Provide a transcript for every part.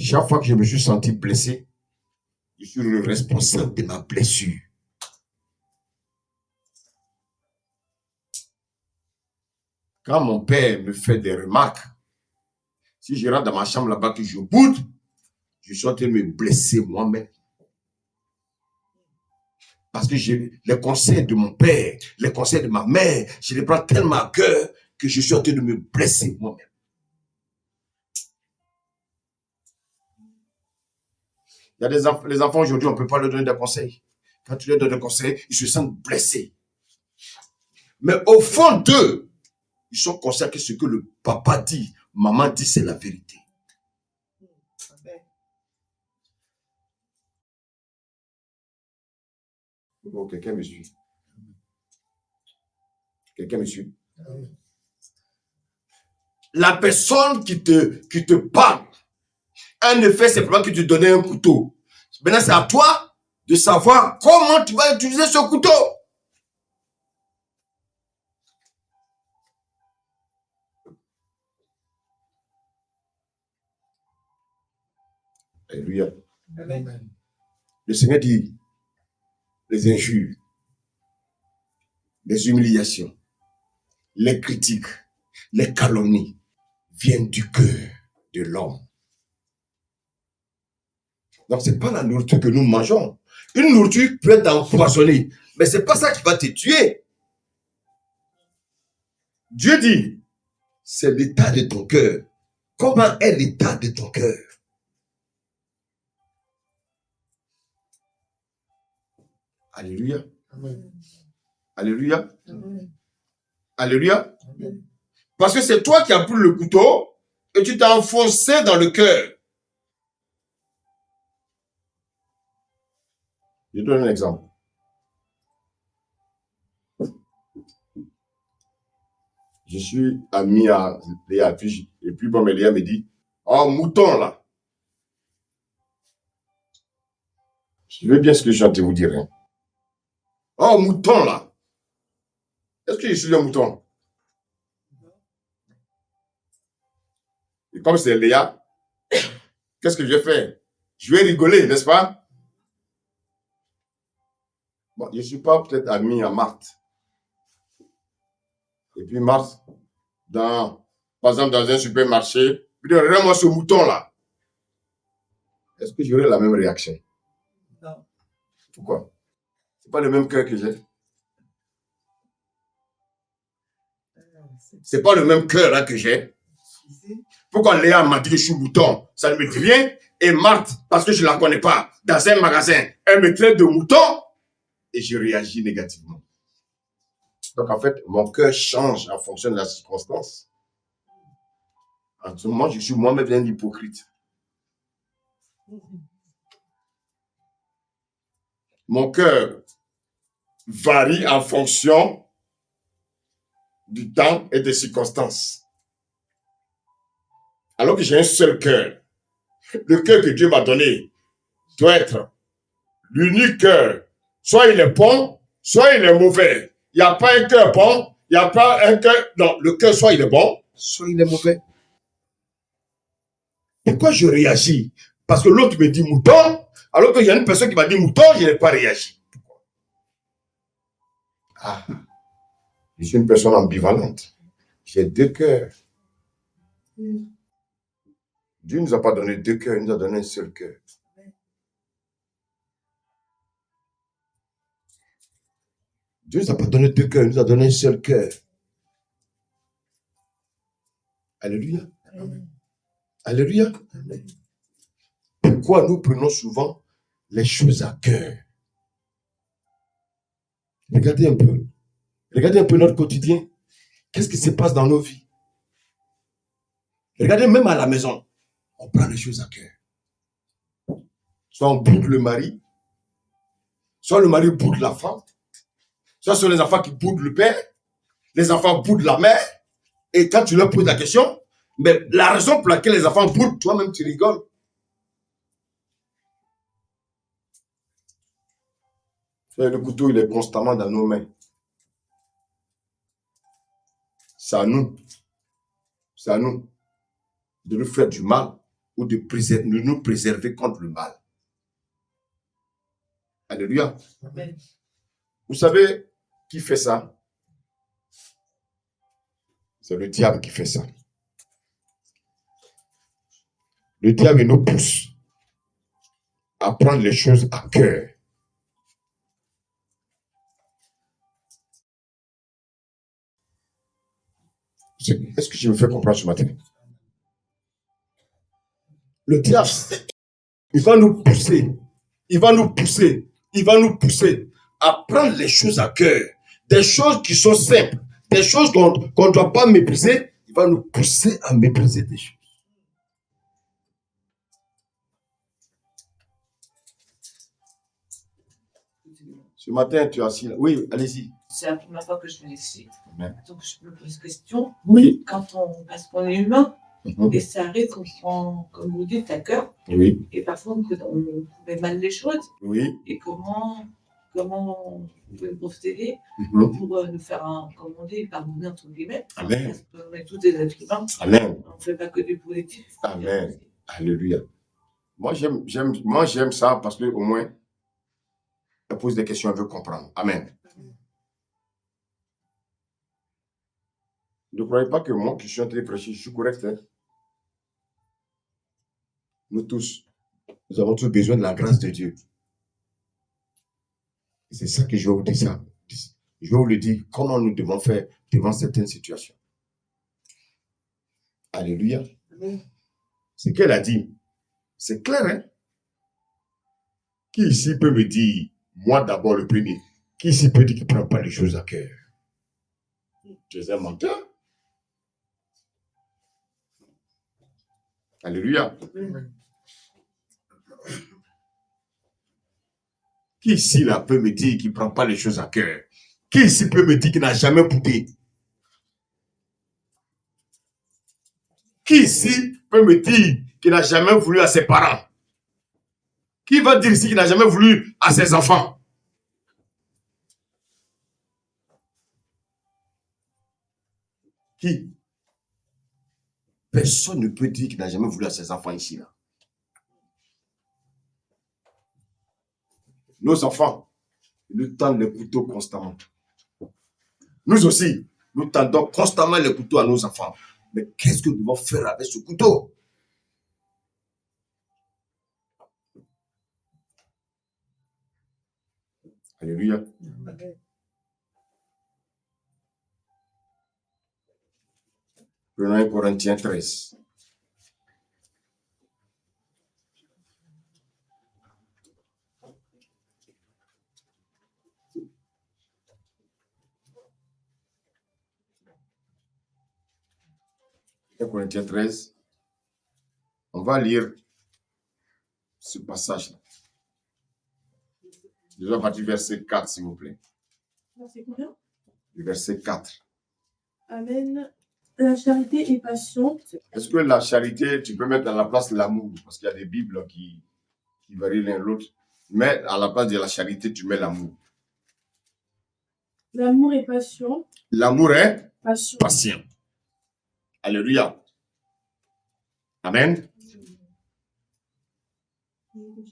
Chaque fois que je me suis senti blessé, je suis le responsable de ma blessure. Quand mon père me fait des remarques, si je rentre dans ma chambre là-bas que je boude, je suis en train de me blesser moi-même. Parce que les conseils de mon père, les conseils de ma mère, je les prends tellement à cœur que je suis en train de me blesser moi-même. Il y a les enfants aujourd'hui, on ne peut pas leur donner des conseils. Quand tu leur donnes des conseils, ils se sentent blessés. Mais au fond d'eux, ils sont conscients que ce que le papa dit, maman dit, c'est la vérité. Oh, quelqu'un me suit. Quelqu'un me suit. La personne qui te parle, un effet simplement que tu donnais un couteau. Maintenant, c'est à toi de savoir comment tu vas utiliser ce couteau. Alléluia. Amen. Le Seigneur dit, les injures, les humiliations, les critiques, les calomnies viennent du cœur de l'homme. Donc, ce n'est pas la nourriture que nous mangeons. Une nourriture peut être empoisonnée, mais ce n'est pas ça qui va te tuer. Dieu dit, c'est l'état de ton cœur. Comment est l'état de ton cœur? Alléluia. Amen. Alléluia. Amen. Alléluia. Amen. Parce que c'est toi qui as pris le couteau et tu t'es enfoncé dans le cœur. Je donne un exemple. Je suis ami à Léa, et puis bon, mais Léa me dit, oh, mouton là. Je veux bien ce que je chante vous dire. Hein. Oh, mouton là. Est-ce que je suis un mouton? Et comme c'est Léa, qu'est-ce que je fais? Je vais rigoler, n'est-ce pas? Bon, je ne suis pas peut-être ami à Marthe. Et puis Marthe, par exemple, dans un supermarché, il dit, regarde-moi ce mouton-là. Est-ce que j'aurai la même réaction? Non. Pourquoi? Ce n'est pas le même cœur que j'ai. Ce n'est pas le même cœur là que j'ai. Pourquoi Léa m'a dit que je suis mouton? Ça ne me dit rien. Et Marthe, parce que je ne la connais pas, dans un magasin, elle me traite de mouton et je réagis négativement. Donc en fait, mon cœur change en fonction de la circonstance. En ce moment, je suis moi-même un hypocrite. Mon cœur varie en fonction du temps et des circonstances. Alors que j'ai un seul cœur. Le cœur que Dieu m'a donné doit être l'unique cœur. Soit il est bon, soit il est mauvais. Il n'y a pas un cœur bon, il n'y a pas un cœur... Non, le cœur, soit il est bon, soit il est mauvais. Pourquoi je réagis? Parce que l'autre me dit mouton, alors qu'il y a une personne qui m'a dit mouton, je n'ai pas réagi. Pourquoi? Ah, je suis une personne ambivalente. J'ai deux cœurs. Dieu ne nous a pas donné deux cœurs, il nous a donné un seul cœur. Dieu ne nous a pas donné deux cœurs, il nous a donné un seul cœur. Alléluia. Amen. Alléluia. Amen. Pourquoi nous prenons souvent les choses à cœur? Regardez un peu. Regardez un peu notre quotidien. Qu'est-ce qui se passe dans nos vies? Regardez même à la maison. On prend les choses à cœur. Soit on boude le mari, soit le mari boude la femme, soit ce sont les enfants qui boudent le père, les enfants boudent la mère, et quand tu leur poses la question, mais la raison pour laquelle les enfants boudent, toi-même tu rigoles. Le couteau, il est constamment dans nos mains. C'est à nous de nous faire du mal. ou de nous préserver contre le mal. Alléluia. Amen. Vous savez qui fait ça? C'est le diable qui fait ça. Le diable nous pousse à prendre les choses à cœur. Est-ce que je me fais comprendre ce matin? Le diable, il va nous pousser à prendre les choses à cœur. Des choses qui sont simples, des choses qu'on ne doit pas mépriser, il va nous pousser à mépriser des choses. Ce matin, tu es assis là. Oui, allez-y. C'est la première fois que je viens ici. Amen. Donc je me pose question. Oui. Parce qu'on est humain, et ça arrive qu'on prend, comme vous dites, à cœur. Oui. Et parfois on met mal les choses. Oui. Et comment vous pouvez me procéder pour nous faire comme on dit, pardonner entre guillemets. Amen. Parce qu'on est tous des êtres humains. Amen. On ne fait pas que du positif. Amen. Alléluia. Moi, j'aime ça parce que au moins, elle pose des questions, elle veut comprendre. Amen. Ne croyez pas que moi, qui suis en train de prêcher, je suis correct. Hein? Nous tous, nous avons tous besoin de la grâce de Dieu. C'est ça que je vais vous dire ça. Je vais vous le dire, comment nous devons faire devant certaines situations. Alléluia. Ce qu'elle a dit, c'est clair, hein? Qui ici peut me dire, moi d'abord le premier, qui ici peut dire qu'il ne prend pas les choses à cœur? Tu es un menteur. Alléluia. Qui ici là peut me dire qu'il ne prend pas les choses à cœur? Qui ici peut me dire qu'il n'a jamais boudé? Qui ici peut me dire qu'il n'a jamais voulu à ses parents? Qui va dire ici qu'il n'a jamais voulu à ses enfants? Qui? Personne ne peut dire qu'il n'a jamais voulu à ses enfants ici là. Nos enfants, ils nous tendent les couteaux constamment. Nous aussi, nous tendons constamment les couteaux à nos enfants. Mais qu'est-ce que nous devons faire avec ce couteau? Alléluia. Prenons 1 Corinthiens 13. Corinthiens 13, on va lire ce passage-là. Je vais partir du verset 4, s'il vous plaît. Verset combien? Le verset 4. Amen. La charité est patient. Est-ce que la charité, tu peux mettre à la place l'amour? Parce qu'il y a des Bibles qui varient l'un l'autre. Mais à la place de la charité, tu mets l'amour. L'amour est patient. L'amour est Patient. patient. Alléluia. Amen.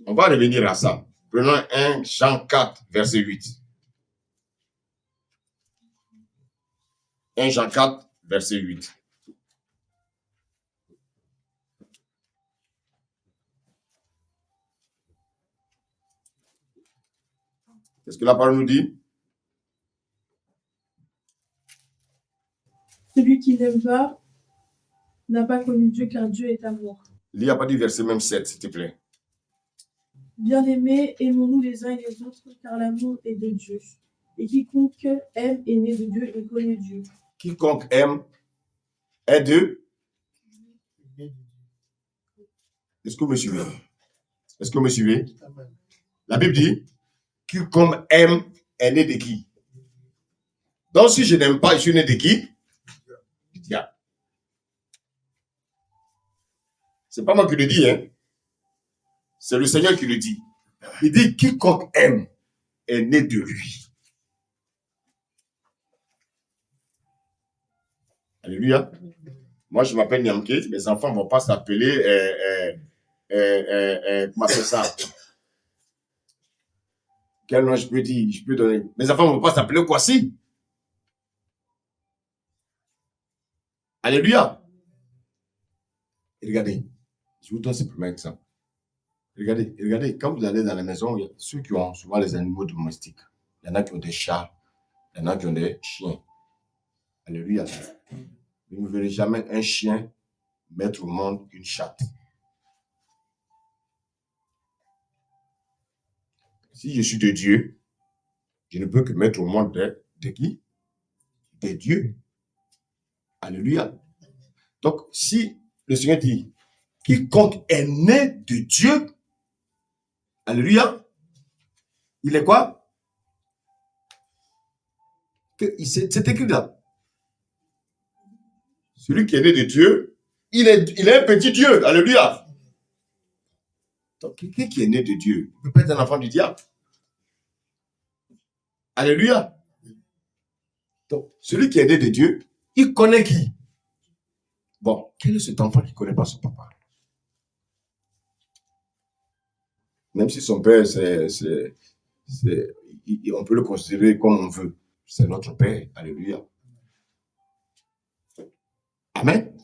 On va revenir à ça. Prenons 1 Jean 4, verset 8. 1 Jean 4, verset 8. Qu'est-ce que la parole nous dit? Celui qui n'aime pas n'a pas connu Dieu, car Dieu est amour. Il n'y a pas dit verset même 7, s'il te plaît. Bien-aimés, aimons-nous les uns et les autres, car l'amour est de Dieu. Et quiconque aime est né de Dieu et connaît Dieu. Quiconque aime est de... Est-ce que vous me suivez? Est-ce que vous me suivez? La Bible dit, quiconque aime est né de qui? Donc si je n'aime pas, je suis né de qui? Du diable. C'est pas moi qui le dis, hein. C'est le Seigneur qui le dit. Il dit, quiconque aime est né de lui. Alléluia. Moi, je m'appelle Niamke. Mes enfants ne vont pas s'appeler... comment c'est ça? Quel nom je peux dire? Je peux donner. Mes enfants ne vont pas s'appeler Kwasi. Alléluia. Et regardez, je vous donne ce premier exemple. Regardez, quand vous allez dans la maison, il y a ceux qui ont souvent les animaux domestiques. Il y en a qui ont des chats, il y en a qui ont des chiens. Alléluia. Vous ne verrez jamais un chien mettre au monde une chatte. Si je suis de Dieu, je ne peux que mettre au monde de qui? Des dieux. Alléluia. Donc, si le Seigneur dit, quiconque est né de Dieu, alléluia, il est quoi? C'est écrit là. Celui qui est né de Dieu, il est un petit Dieu. Alléluia. Donc, quelqu'un qui est né de Dieu ne peut pas être un enfant du diable. Alléluia. Donc, celui qui est né de Dieu, il connaît qui? Bon, quel est cet enfant qui ne connaît pas son papa? Même si son père, on peut le considérer comme on veut. C'est notre père. Alléluia. Amen.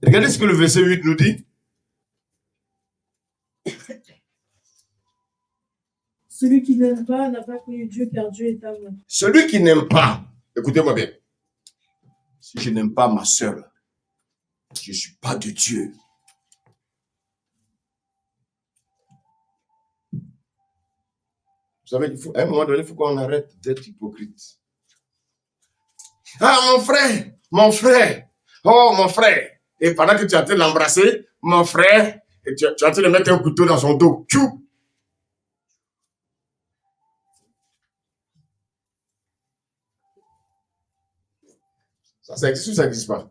Regardez ce que le verset 8 nous dit. Celui qui n'aime pas n'a pas connu Dieu, car Dieu est amour. Celui qui n'aime pas, écoutez-moi bien. Si je n'aime pas ma soeur, je ne suis pas de Dieu. Vous savez, à un moment donné, il faut qu'on arrête d'être hypocrite. Ah, mon frère, oh, mon frère. Et pendant que tu es en train de l'embrasser, mon frère, et tu es en train de mettre un couteau dans son dos. Tchou! Ça existe ou ça n'existe pas?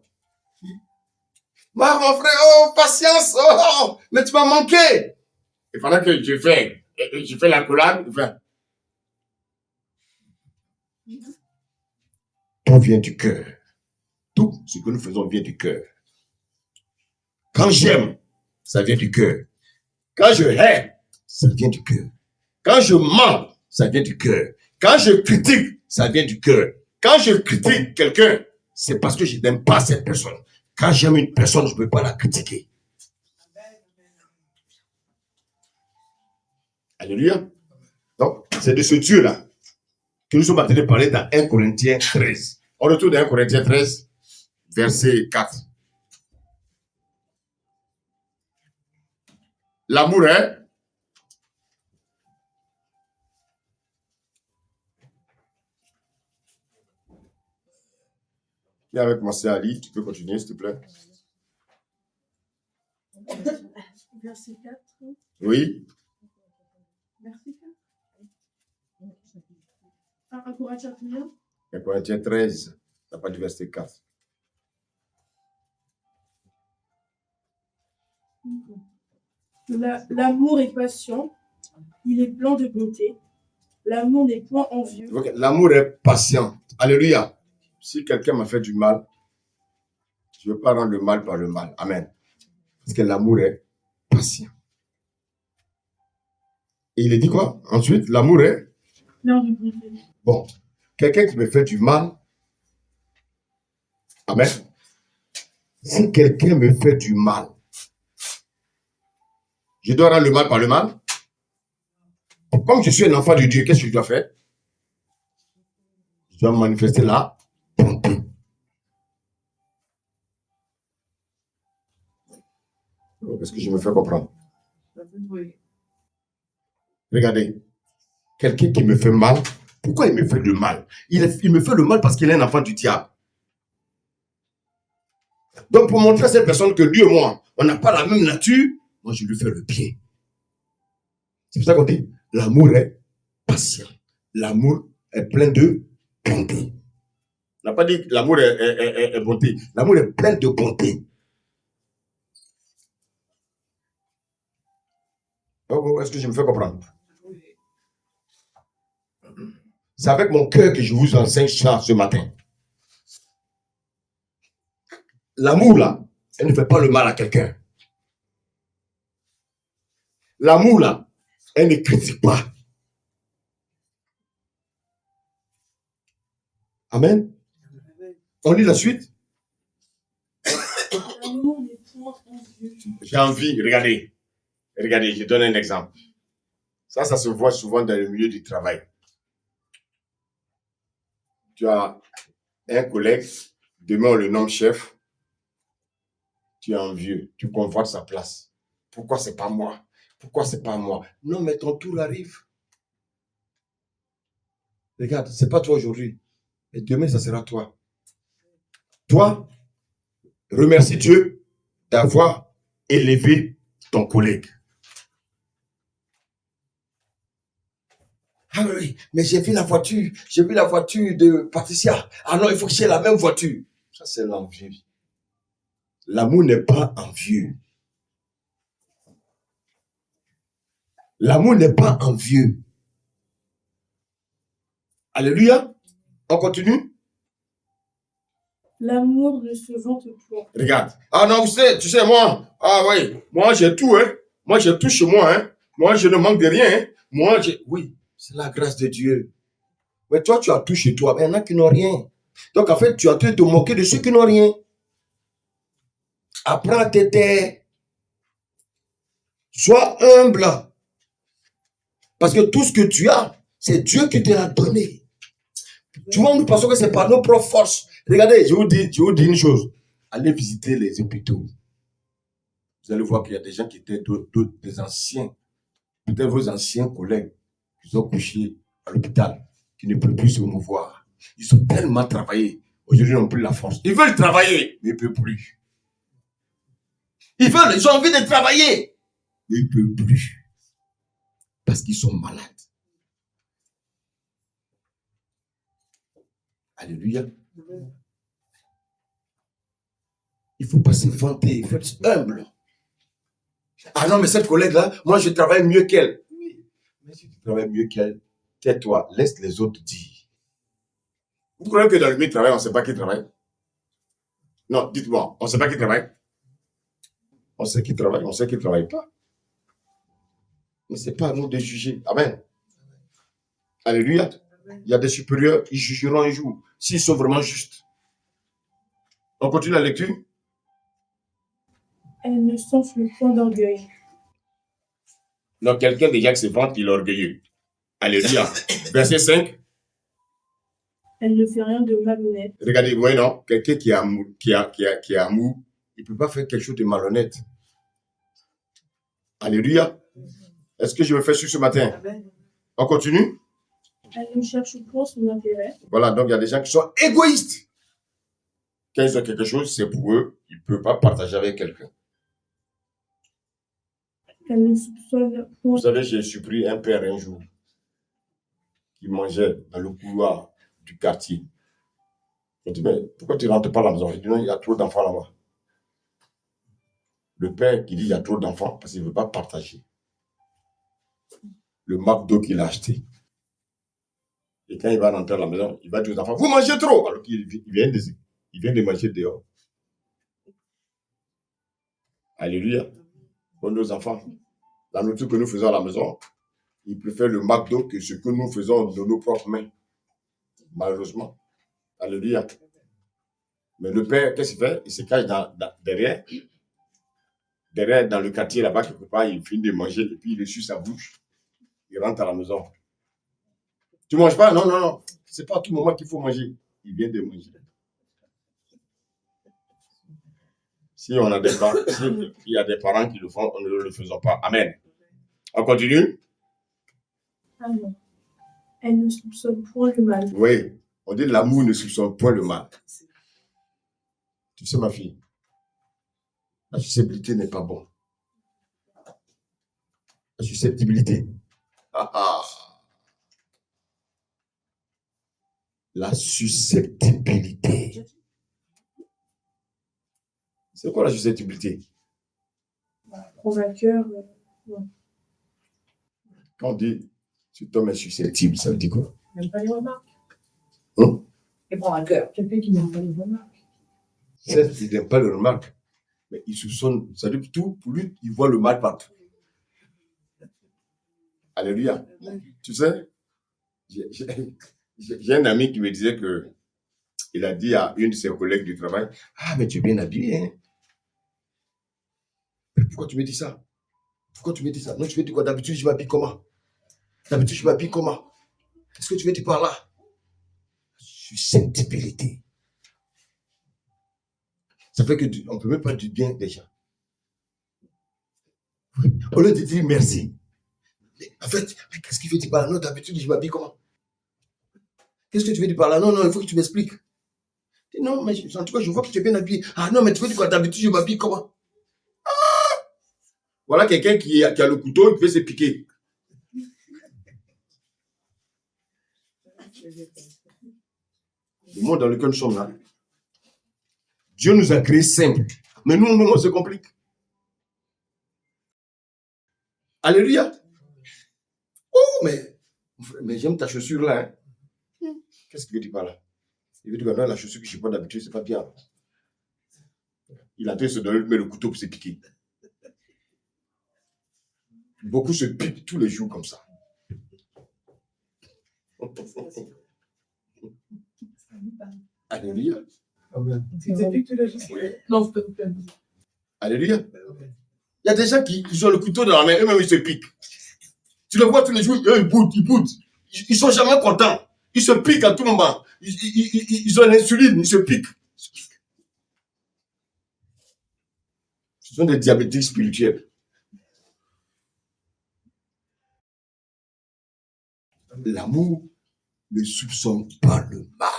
Mon frère, oh, patience, oh, mais tu m'as manqué. Et pendant que je fais la collade, tout vient du cœur. Tout ce que nous faisons vient du cœur. Quand j'aime, ça vient du cœur. Quand je hais, ça vient du cœur. Quand je mens, ça vient du cœur. Quand je critique, ça vient du cœur. Quand je critique quelqu'un, c'est parce que je n'aime pas cette personne. Quand j'aime une personne, je ne peux pas la critiquer. Alléluia. Donc, c'est de ce Dieu-là que nous sommes en train de parler dans 1 Corinthiens 13. On retourne dans 1 Corinthiens 13, verset 4. L'amour, hein? Et avec moi, c'est Ali. Tu peux continuer, s'il te plaît. Verset 4. Oui. Verset 4. 1 Corinthiens combien? 1 Corinthiens 13. Ça pas du verset 4. L'amour est patient. Il est plein de bonté. L'amour n'est point envieux. Okay. L'amour est patient. Alléluia. Si quelqu'un m'a fait du mal, je ne veux pas rendre le mal par le mal. Amen. Parce que l'amour est patient. Et il est dit quoi? Ensuite, l'amour est plein de bonté. Bon. Quelqu'un qui me fait du mal. Amen. Si quelqu'un me fait du mal, je dois rendre le mal par le mal. Comme je suis un enfant de Dieu, qu'est-ce que je dois faire? Je dois manifester la bonté. Est-ce que je me fais comprendre? Oui. Regardez, quelqu'un qui me fait mal, pourquoi il me fait le mal? Il me fait le mal parce qu'il est un enfant du diable. Donc, pour montrer à cette personne que lui et moi, on n'a pas la même nature, moi, je lui fais le bien. C'est pour ça qu'on dit, l'amour est patient. L'amour est plein de bonté. On n'a pas dit que l'amour est bonté. L'amour est plein de bonté. Oh, est-ce que je me fais comprendre? Oui. C'est avec mon cœur que je vous enseigne ça ce matin. L'amour, là, Elle ne fait pas le mal à quelqu'un. L'amour, là, elle ne critique pas. Amen. On lit la suite. L'amour n'est point envieux. J'ai envie, regardez, je donne un exemple. Ça se voit souvent dans le milieu du travail. Tu as un collègue, demain on le nomme chef, tu es envieux, tu convoites sa place. Pourquoi c'est pas moi? Pourquoi c'est pas moi? Non, mais ton tour arrive. Regarde, c'est pas toi aujourd'hui, mais demain ça sera toi. Toi, remercie Dieu d'avoir élevé ton collègue. Ah oui, mais j'ai vu la voiture de Patricia. Ah non, il faut que j'ai la même voiture. Ça, c'est l'envie. L'amour n'est pas envieux. L'amour n'est pas envieux. Alléluia. On continue. L'amour ne se vante point. Regarde. Ah non, tu sais, moi. Ah oui, moi j'ai tout, hein. Moi j'ai tout chez moi, hein. Moi je ne manque de rien, hein. Oui, c'est la grâce de Dieu. Mais toi, tu as tout chez toi, mais il y en a qui n'ont rien. Donc en fait, tu as te moquer de ceux qui n'ont rien. Apprends à te taire. Sois humble. Parce que tout ce que tu as, c'est Dieu qui te l'a donné. Tu vois, nous pensons que c'est par nos propres forces. Regardez, je vous dis une chose. Allez visiter les hôpitaux. Vous allez voir qu'il y a des gens qui étaient des anciens, peut-être vos anciens collègues, qui sont couchés à l'hôpital, qui ne peuvent plus se mouvoir. Ils ont tellement travaillé. Aujourd'hui, ils n'ont plus la force. Ils veulent travailler, mais ils ne peuvent plus. Ils ont envie de travailler, mais ils ne peuvent plus. Parce qu'ils sont malades. Alléluia. Il ne faut pas se vanter, il faut être humble. Ah non, mais cette collègue-là, moi je travaille mieux qu'elle. Oui, mais si tu travailles mieux qu'elle, tais-toi, laisse les autres dire. Vous croyez que dans le milieu de travail, on ne sait pas qui travaille? Non, dites-moi, on ne sait pas qui travaille? On sait qui travaille, on sait qui ne travaille pas. Mais ce n'est pas à nous de juger. Amen. Alléluia. Il y a des supérieurs, ils jugeront un jour, s'ils sont vraiment justes. On continue la lecture. Elle ne s'enfle point d'orgueil. Donc, quelqu'un déjà qui se vante, il est orgueilleux. Alléluia. Verset 5. Elle ne fait rien de malhonnête. Regardez, oui, non. Quelqu'un qui a amour, il ne peut pas faire quelque chose de malhonnête. Alléluia. Est-ce que je me fais sur ce matin? On continue. Elle ne cherche point son intérêt. Voilà, donc il y a des gens qui sont égoïstes. Quand ils ont quelque chose, c'est pour eux. Ils ne peuvent pas partager avec quelqu'un. Elle ne soupçonne point. Vous savez, j'ai surpris un père un jour qui mangeait dans le couloir du quartier. Je dis, mais pourquoi tu ne rentres pas à la maison? Il dit, non, il y a trop d'enfants là-bas. Le père qui dit, il y a trop d'enfants parce qu'il ne veut pas partager le McDo qu'il a acheté. Et quand il va rentrer à la maison, il va dire aux enfants, vous mangez trop, alors qu'il vient de manger dehors. Alléluia. Pour nos enfants, la nourriture que nous faisons à la maison, ils préfèrent le McDo que ce que nous faisons de nos propres mains. Malheureusement. Alléluia. Mais le père, qu'est-ce qu'il fait? Il se cache derrière dans le quartier là-bas, quelque part, il finit de manger et puis il essuie sa bouche. Il rentre à la maison. Tu ne manges pas? Non, non, non. Ce n'est pas à tout moment qu'il faut manger. Il vient de manger. Si on a des parents, s'il y a des parents qui le font, on ne le faisons pas. Amen. On continue? Ah non. Elle ne soupçonne point le mal. Oui. On dit l'amour ne soupçonne point le mal. Tu sais, ma fille, la susceptibilité n'est pas bon. La susceptibilité. La susceptibilité. C'est quoi la susceptibilité? Convainqueur. Quand on dit cet homme est susceptible, ça veut dire quoi? Il n'aime pas les remarques. Hein? Il prend un cœur. Quelqu'un qui n'aime pas les remarques. Certes, il n'aime pas les remarques, Mais il soupçonne, ça veut dire tout, pour lui, il voit le mal partout. Alléluia. Tu sais, j'ai un ami qui me disait que il a dit à une de ses collègues du travail, ah, mais tu es bien habillé, hein? Mais pourquoi tu me dis ça? Pourquoi tu me dis ça? Non, tu veux dire quoi? D'habitude, je m'habille comment? D'habitude, je m'habille comment? Qu'est-ce que tu veux dire par là? Je suis sensibilité. Ça fait que on ne peut même pas dire bien des gens. Au lieu de dire merci. En fait, qu'est-ce qu'il veut dire par là? Non, d'habitude, je m'habille comment? Qu'est-ce que tu veux dire par là? Non, non, il faut que tu m'expliques. Non, mais en tout cas, je vois que tu es bien habillé. Ah non, mais tu veux dire quoi? D'habitude, je m'habille comment? Voilà quelqu'un qui a le couteau, il peut se piquer. Le monde dans lequel nous sommes là, Dieu nous a créés simples. Mais nous, on se complique. Alléluia. Oh, mais j'aime ta chaussure là. Hein. Qu'est-ce qu'il veut dire par là? Il veut dire que non, la chaussure que je porte d'habitude, c'est pas bien. Il a se donner le couteau pour se piquer. Beaucoup se piquent tous les jours comme ça. Alléluia. Alléluia. Il y a des gens qui ont le couteau dans la main, eux-mêmes ils se piquent. Tu les vois tous les jours, ils boutent. Ils sont jamais contents. Ils se piquent à tout moment. Ils ont l'insuline, ils se piquent. Ce sont des diabétiques spirituels. L'amour ne soupçonne pas le mal.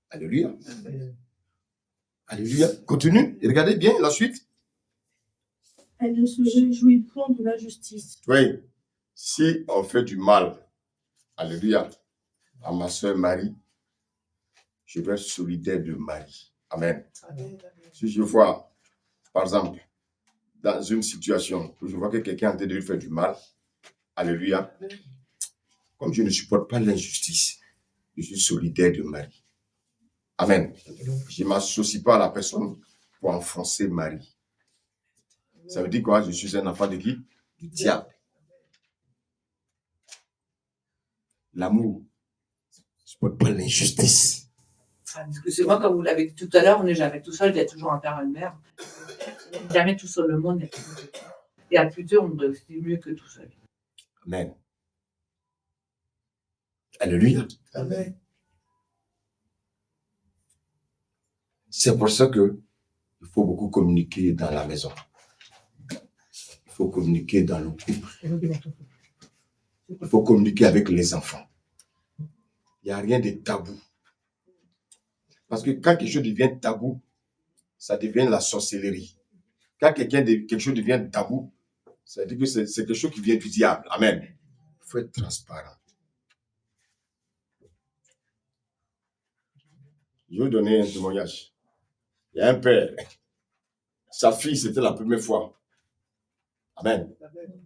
Alléluia. Alléluia. Continue. Et regardez bien la suite. Elle ne se réjouit point de la justice. Oui. Si on fait du mal, alléluia, à ma soeur Marie, je vais être solidaire de Marie. Amen. Si je vois, par exemple, dans une situation où je vois que quelqu'un est en train de lui faire du mal, alléluia, comme je ne supporte pas l'injustice, je suis solidaire de Marie. Amen. Je ne m'associe pas à la personne pour enfoncer Marie. Ça veut dire quoi? Je suis un enfant de qui? Du diable. L'amour ne supporte pas l'injustice. Parce que c'est moi, comme vous l'avez dit tout à l'heure, on n'est jamais tout seul, il y a toujours un père et une mère. On n'est jamais tout seul, le monde. Et à plusieurs, on réussit mieux que tout seul. Amen. Alléluia. Amen. C'est pour ça que il faut beaucoup communiquer dans la maison. Il faut communiquer dans le couple. Il faut communiquer avec les enfants. Il n'y a rien de tabou. Parce que quand quelque chose devient tabou, ça devient la sorcellerie. Quand quelque chose devient tabou, ça veut dire que c'est quelque chose qui vient du diable. Amen. Il faut être transparent. Je vais vous donner un témoignage. Il y a un père, sa fille, c'était la première fois. Amen.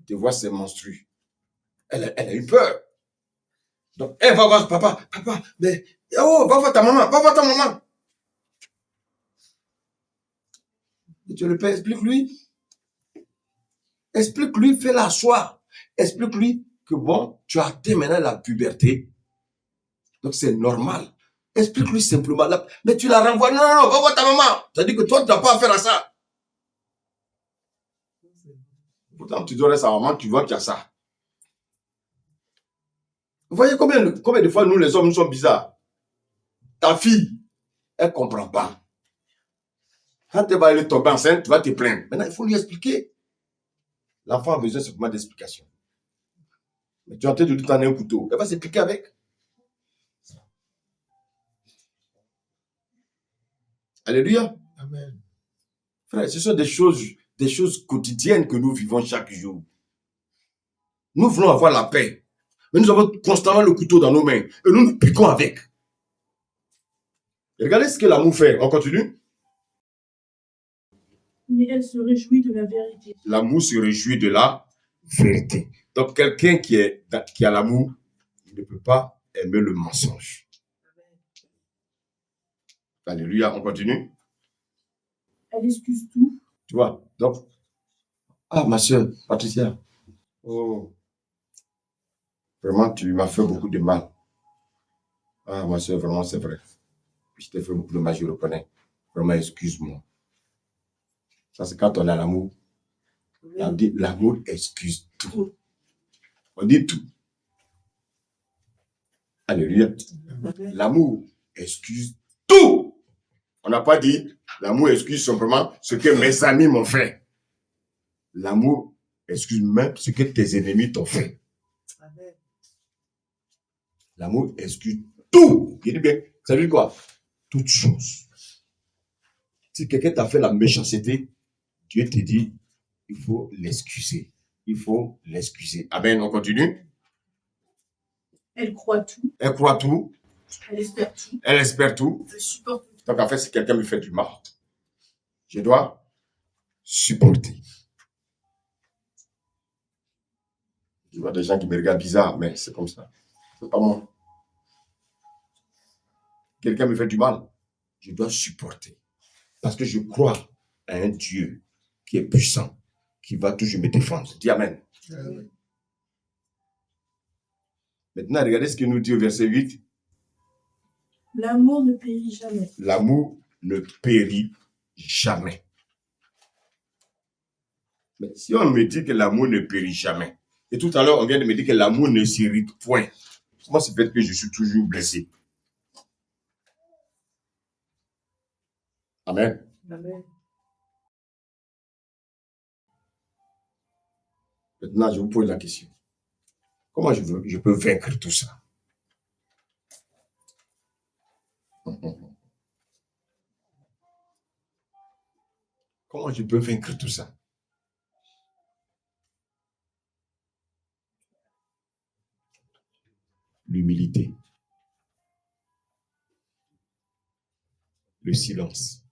De voir ses menstrues. Elle a eu peur. Donc, elle va voir papa, mais, oh, va voir ta maman. Et tu le père, explique-lui, fais-la asseoir. Explique-lui que bon, tu as atteint maintenant la puberté. Donc, c'est normal. Explique-lui simplement. Mais tu la renvoies. Non, va voir ta maman. C'est-à-dire que toi, tu n'as pas affaire à ça. Pourtant, tu donnes à sa maman, tu vois qu'il y a ça. Vous voyez combien de fois nous, les hommes, nous sommes bizarres. Ta fille, elle ne comprend pas. Quand elle va aller tomber enceinte, tu vas te plaindre. Maintenant, il faut lui expliquer. L'enfant a besoin simplement d'explication. Mais tu es en train de lui donner un couteau. Elle va s'expliquer avec. Alléluia. Amen. Frère, ce sont des choses quotidiennes que nous vivons chaque jour. Nous voulons avoir la paix. Mais nous avons constamment le couteau dans nos mains. Et nous nous piquons avec. Et regardez ce que l'amour fait. On continue. Mais elle se réjouit de la vérité. L'amour se réjouit de la vérité. Donc, quelqu'un qui a l'amour, il ne peut pas aimer le mensonge. Alléluia, on continue. Elle excuse tout. Tu vois, donc, ma soeur, Patricia, oh, vraiment, tu m'as fait beaucoup de mal. Ma soeur, vraiment, c'est vrai. Je t'ai fait beaucoup de mal, je reconnais. Vraiment, excuse-moi. Ça, c'est quand on a l'amour. On dit l'amour excuse tout. On dit tout. Alléluia. L'amour excuse tout. On n'a pas dit l'amour excuse simplement ce que mes amis m'ont fait. L'amour excuse même ce que tes ennemis t'ont fait. L'amour excuse tout. Il dit bien, ça veut dire quoi? Toute chose. Si quelqu'un t'a fait la méchanceté, Dieu te dit, il faut l'excuser. Il faut l'excuser. Amen, on continue. Elle croit tout. Elle croit tout. Elle espère tout. Elle espère tout. Elle supporte tout. Donc en fait, si quelqu'un me fait du mal, je dois supporter. Je vois des gens qui me regardent bizarre, mais c'est comme ça. C'est pas moi. Quelqu'un me fait du mal, je dois supporter. Parce que je crois à un Dieu qui est puissant, qui va toujours me défendre. Dis Amen. Amen. Maintenant, regardez ce qu'il nous dit au verset 8. L'amour ne périt jamais. L'amour ne périt jamais. Mais si on me dit que l'amour ne périt jamais, et tout à l'heure, on vient de me dire que l'amour ne s'irrite point, comment c'est fait que je suis toujours blessé? Amen. Amen. Maintenant, je vous pose la question. Comment je peux vaincre tout ça? Comment je peux vaincre tout ça? L'humilité. Le silence.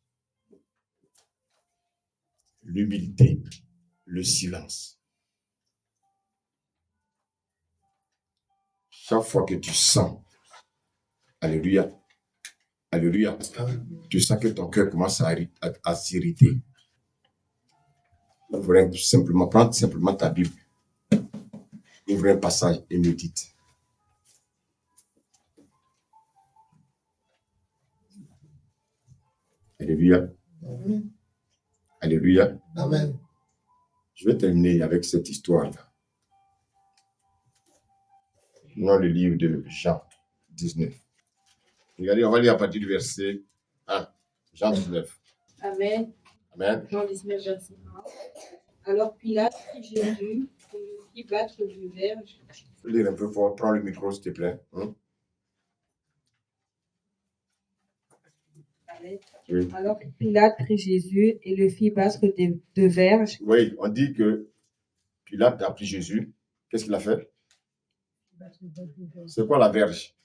L'humilité. Le silence. Chaque fois que tu sens, alléluia, alléluia, tu sens que ton cœur commence à s'irriter. Ouvre simplement, prends simplement ta Bible. Ouvre un passage et médite. Alléluia. Amen. Alléluia. Amen. Je vais terminer avec cette histoire-là. Dans le livre de Jean 19. Regardez, on va lire à partir du verset 1. Jean 19. Amen. Amen. Jean 19, verset 1. Alors Pilate prit Jésus et le fit battre du verge. Je peux lire un peu fort. Prends le micro, s'il te plaît. Amen. Oui. Alors Pilate prit Jésus et le fit battre de verge. Oui, on dit que Pilate a pris Jésus. Qu'est-ce qu'il a fait? C'est quoi la verge?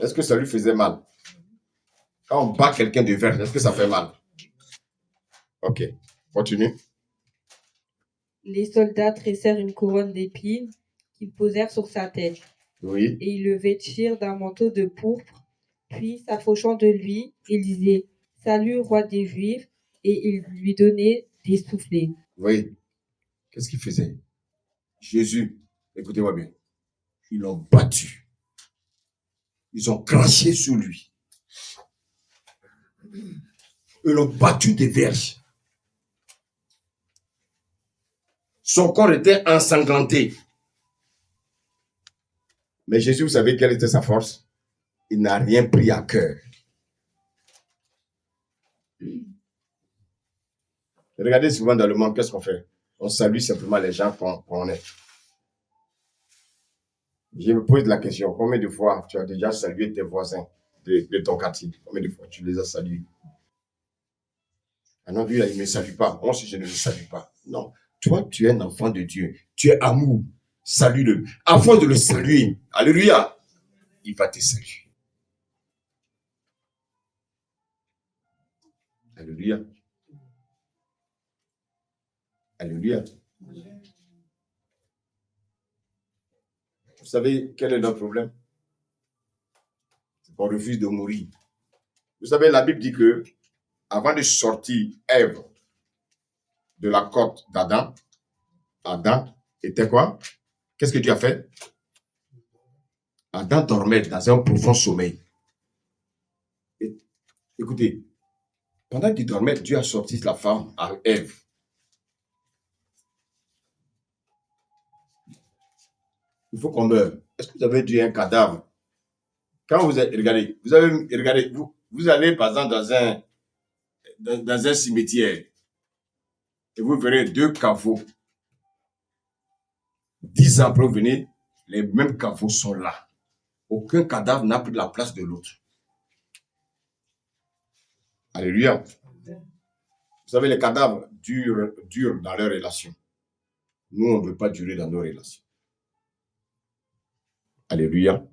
Est-ce que ça lui faisait mal? Quand on bat quelqu'un de verge, est-ce que ça fait mal? Ok, continue. Les soldats tressèrent une couronne d'épines qu'ils posèrent sur sa tête. Oui. Et ils le vêtirent d'un manteau de pourpre. Puis, s'approchant de lui, ils disaient « Salut, roi des Juifs !» et ils lui donnaient des soufflets. Oui. Qu'est-ce qu'il faisait? Jésus, écoutez-moi bien, ils l'ont battu. Ils ont craché sur lui. Ils l'ont battu des verges. Son corps était ensanglanté. Mais Jésus, vous savez quelle était sa force? Il n'a rien pris à cœur. Regardez souvent dans le monde, qu'est-ce qu'on fait? On salue simplement les gens qu'on est. Je me pose la question, combien de fois tu as déjà salué tes voisins de ton quartier? Combien de fois tu les as salués? Ah non, lui, là, il ne me salue pas. Moi aussi, je ne le salue pas. Non. Toi, tu es un enfant de Dieu. Tu es amour. Salue-le. Avant de le saluer, alléluia, il va te saluer. Alléluia. Alléluia. Vous savez quel est notre problème? C'est qu'on refuse de mourir. Vous savez, la Bible dit que avant de sortir Ève de la côte d'Adam, Adam était quoi? Qu'est-ce que Dieu a fait? Adam dormait dans un profond sommeil. Écoutez, pendant qu'il dormait, Dieu a sorti la femme à Ève. Il faut qu'on meure. Est-ce que vous avez dit un cadavre? Quand vous avez regardé, vous allez par exemple dans un cimetière et vous verrez 2 caveaux. 10 ans après, vous venez, les mêmes caveaux sont là. Aucun cadavre n'a pris la place de l'autre. Alléluia. Vous savez, les cadavres durent dans leurs relations. Nous, on ne veut pas durer dans nos relations. Alléluia.